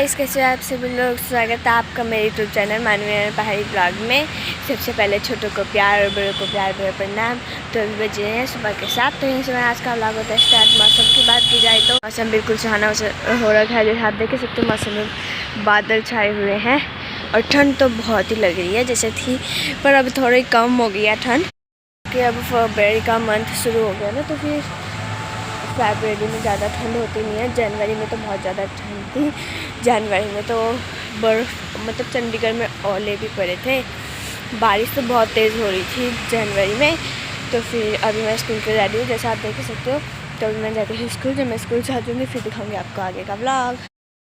Guys, कैसे हैं आप सभी लोग। स्वागत है आपका मेरे यूट्यूब चैनल मानवीय पहाड़ी ब्लॉग में। सबसे पहले छोटों को प्यार और बड़ों को प्यार भरा प्रणाम। तो अभी बजे हैं सुबह के 7। तो यहीं से मैं आज का ब्लॉग होता है स्टार्ट। मौसम की बात की जाए तो मौसम बिल्कुल सुहाना हो रखा है। जैसे आप देख सकते हो मौसम में बादल छाए हुए हैं और ठंड तो बहुत ही लग रही है जैसे थी, पर अब थोड़ी कम हो गई है ठंड, कि अब फरवरी का मंथ शुरू हो गया ना, तो फिर फरवरी में ज़्यादा ठंड होती नहीं है। जनवरी में तो बहुत ज़्यादा ठंड थी। जनवरी में तो बर्फ़, मतलब चंडीगढ़ में ओले भी पड़े थे। बारिश तो बहुत तेज़ हो रही थी जनवरी में। तो फिर अभी मैं स्कूल के रेडी हूँ, जैसा आप देख सकते हो। तो अभी मैं जाती हूँ स्कूल। जब मैं स्कूल से आ जाऊँगी फिर दिखाऊँगी आपको आगे का व्लॉग।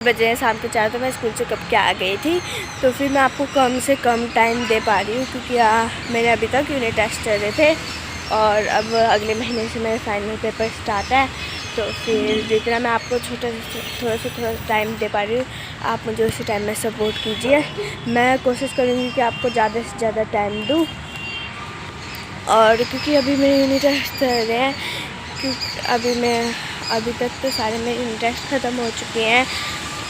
बजे हैं शाम के 4। तो मैं स्कूल से कब के आ गई थी, तो फिर मैं आपको कम से कम टाइम दे पा रही हूँ, क्योंकि मेरे अभी तक यूनिट टेस्ट चल रहे थे और अब अगले महीने से मेरे फाइनल पेपर स्टार्ट है। तो फिर जितना मैं आपको थोड़ा टाइम दे पा रही हूँ, आप मुझे उसी टाइम में सपोर्ट कीजिए। मैं कोशिश करूँगी कि आपको ज़्यादा से ज़्यादा टाइम दूँ, और क्योंकि अभी मेरे यूनिट टेस्ट चल रहे हैं, क्योंकि अभी तक तो सारे मेरे यूनिट टेस्ट ख़त्म हो चुके हैं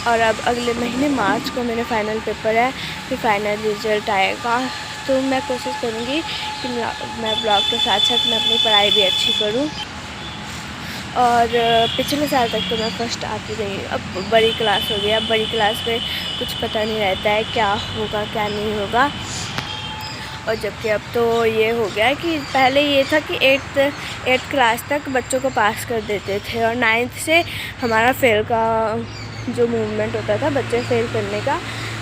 और अब अगले महीने मार्च को मेरे फाइनल पेपर है, फिर फाइनल रिज़ल्ट आएगा। तो मैं कोशिश करूँगी कि मैं ब्लॉग के साथ साथ मैं अपनी पढ़ाई भी अच्छी करूँ। और पिछले साल तक तो मैं फर्स्ट आती रही। अब बड़ी क्लास हो गई, अब बड़ी क्लास में कुछ पता नहीं रहता है क्या होगा क्या नहीं होगा। और जबकि अब तो ये हो गया कि पहले ये था कि एट्थ क्लास तक बच्चों को पास कर देते थे और 9th से हमारा फेल का जो मूवमेंट होता था, बच्चे फेल करने का,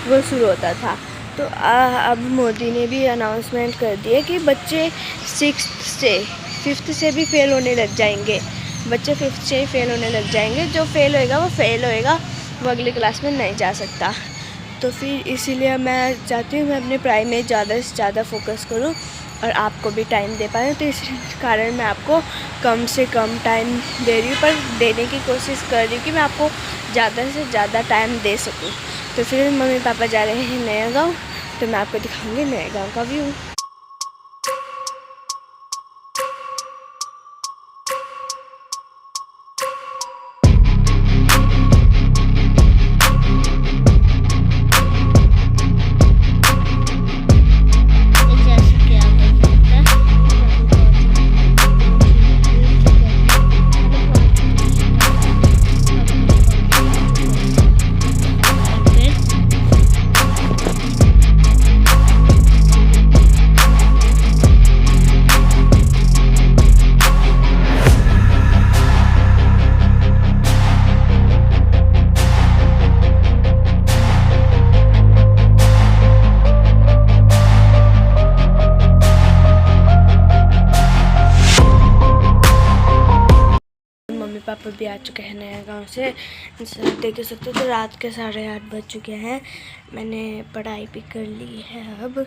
वो शुरू होता था। तो अब मोदी ने भी अनाउंसमेंट कर दिया कि बच्चे 5th से भी फेल होने लग जाएंगे। बच्चे 5th से ही फेल होने लग जाएंगे। जो फेल होएगा वो फेल होएगा, वो अगली क्लास में नहीं जा सकता। तो फिर इसीलिए मैं चाहती हूँ मैं अपनी पढ़ाई में ज़्यादा से ज़्यादा फोकस करूँ और आपको भी टाइम दे पाऊँ। तो इस कारण मैं आपको कम से कम टाइम दे रही हूँ, पर देने की कोशिश कर रही हूँ कि मैं आपको ज़्यादा से ज़्यादा टाइम दे सकूँ। तो फिर मम्मी पापा जा रहे हैं नया गाँव, तो मैं आपको दिखाऊँगी नए गाँव का व्यू। पापा भी आ चुके हैं नया गांव से। जैसे आप देख सकते हो तो रात के 8:30 बज चुके हैं। मैंने पढ़ाई भी कर ली है अब।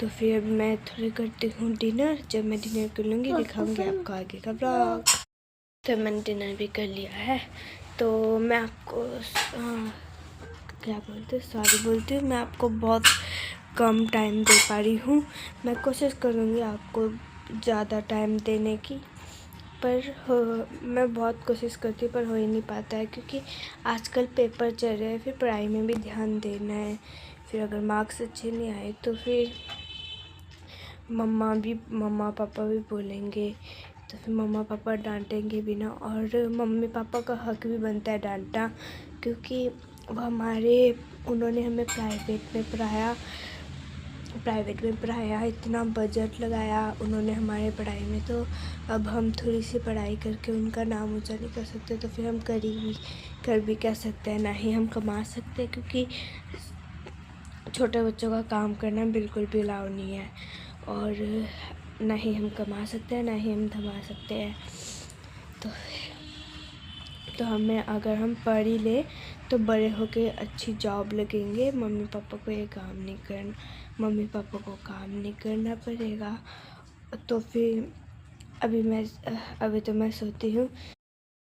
तो फिर अब मैं थोड़ी करती हूँ डिनर। जब मैं डिनर कर लूँगी दिखाऊँगी आपको आगे का ब्लॉग। तो मैंने डिनर भी कर लिया है। तो मैं आपको क्या बोलती हूँ, मैं आपको बहुत कम टाइम दे पा रही हूँ। मैं कोशिश करूँगी आपको ज़्यादा टाइम देने की, पर मैं बहुत कोशिश करती हूँ पर हो ही नहीं पाता है, क्योंकि आजकल पेपर चल रहे हैं, फिर पढ़ाई में भी ध्यान देना है। फिर अगर मार्क्स अच्छे नहीं आए तो फिर मम्मा पापा भी बोलेंगे, तो फिर मम्मा पापा डांटेंगे भी ना। और मम्मी पापा का हक भी बनता है डांटना, क्योंकि वो उन्होंने हमें प्राइवेट में पढ़ाया, इतना बजट लगाया उन्होंने हमारे पढ़ाई में। तो अब हम थोड़ी सी पढ़ाई करके उनका नाम ऊंचा नहीं कर सकते, तो फिर हम कर भी क्या सकते हैं, ना ही हम कमा सकते, क्योंकि छोटे बच्चों का काम करना बिल्कुल भी अलाउ नहीं है। और ना ही हम कमा सकते हैं, ना ही हम धमा सकते हैं। तो हमें, अगर हम पढ़ ही ले तो बड़े होके अच्छी जॉब लगेंगे। मम्मी पापा को काम नहीं करना पड़ेगा। तो फिर अभी तो मैं सोती हूँ।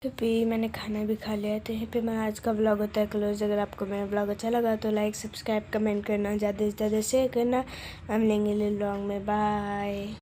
तो फिर मैंने खाना भी खा लिया। तो यहीं पे मैं आज का व्लॉग होता है क्लोज। अगर आपको मेरा व्लॉग अच्छा लगा तो लाइक, सब्सक्राइब, कमेंट करना, ज़्यादा से ज़्यादा शेयर करना। हम लेंगे व्लॉग में। बाय।